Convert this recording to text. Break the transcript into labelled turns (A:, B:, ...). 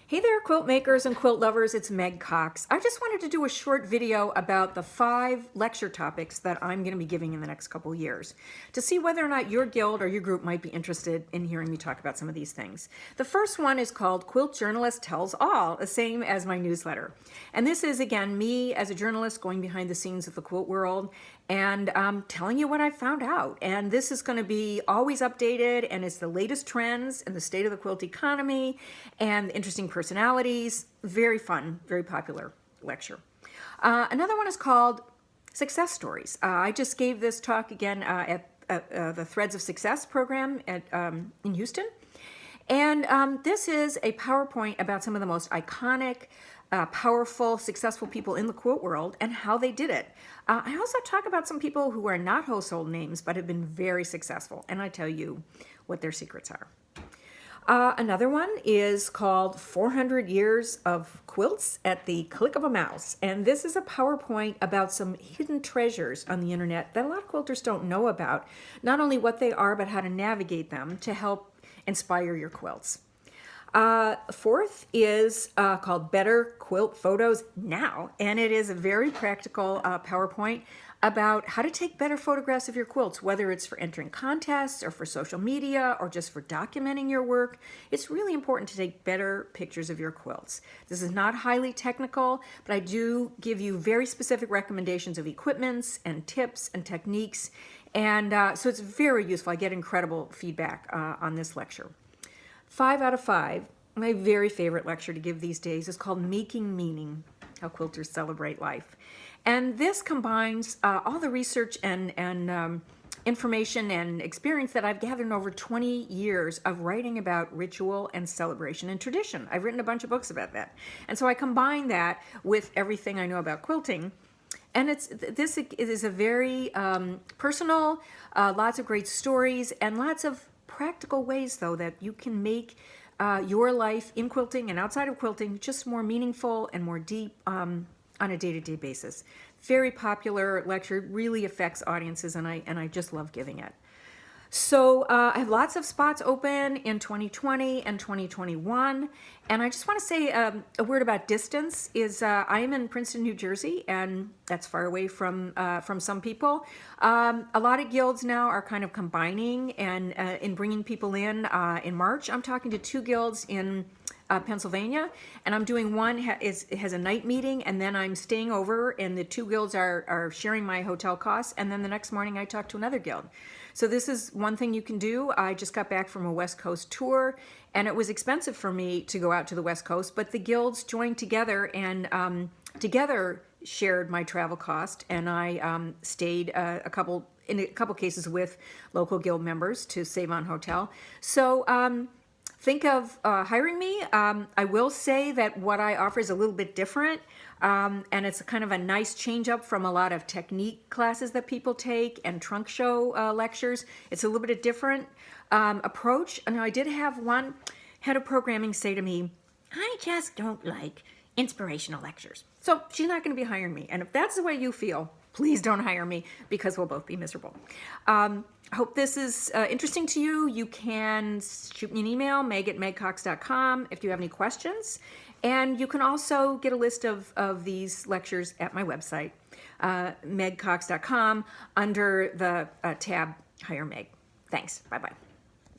A: Hey there, quilt makers and quilt lovers, it's Meg Cox. I just wanted to do a short video about the 5 lecture topics that I'm going to be giving in the next couple years to see whether or not your guild or your group might be interested in hearing me talk about some of these things. The first one is called Quilt Journalist Tells All, the same as my newsletter. And this is, again, me as a journalist going behind the scenes of the quilt world and telling you what I found out. And this is going to be always updated, and it's the latest trends in the state of the quilt economy and interesting personalities. Very fun, very popular lecture. Another one is called Success Stories. I just gave this talk again at the Threads of Success program in Houston. And this is a PowerPoint about some of the most iconic, powerful, successful people in the quilt world and how they did it. I also talk about some people who are not household names but have been very successful, and I tell you what their secrets are. Another one is called 400 Years of Quilts at the Click of a Mouse. And this is a PowerPoint about some hidden treasures on the internet that a lot of quilters don't know about. Not only what they are, but how to navigate them to help inspire your quilts. Fourth is called Better Quilt Photos Now. And it is a very practical PowerPoint about how to take better photographs of your quilts, whether it's for entering contests or for social media or just for documenting your work. It's really important to take better pictures of your quilts. This is not highly technical, but I do give you very specific recommendations of equipments and tips and techniques. And so it's very useful. I get incredible feedback on this lecture. 5 out of 5, my very favorite lecture to give these days is called Making Meaning, How Quilters Celebrate Life. And this combines all the research and information and experience that I've gathered in over 20 years of writing about ritual and celebration and tradition. I've written a bunch of books about that. And so I combine that with everything I know about quilting. And this is a very personal, lots of great stories, and lots of practical ways, though, that you can make your life in quilting and outside of quilting just more meaningful and more deep on a day-to-day basis. Very popular lecture, really affects audiences, and I just love giving it. So I have lots of spots open in 2020 and 2021, and I just want to say a word about distance. I am in Princeton, New Jersey, and that's far away from some people. A lot of guilds now are kind of combining and in bringing people in March. I'm talking to 2 guilds in Pennsylvania, and I'm doing one it has a night meeting, and then I'm staying over, and the 2 guilds are sharing my hotel costs, and then the next morning I talk to another guild. So this is one thing you can do. I just got back from a West Coast tour, and it was expensive for me to go out to the West Coast, but the guilds joined together and together shared my travel cost, and I stayed in a couple cases with local guild members to save on hotel. So think of hiring me. I will say that what I offer is a little bit different, and it's kind of a nice change up from a lot of technique classes that people take and trunk show lectures. It's a little bit of different approach. And I did have one head of programming say to me, "I just don't like inspirational lectures." So she's not going to be hiring me. And if that's the way you feel, please don't hire me, because we'll both be miserable. I hope this is interesting to you. You can shoot me an email, meg@megcox.com, if you have any questions. And you can also get a list of these lectures at my website, megcox.com, under the tab Hire Meg. Thanks. Bye-bye.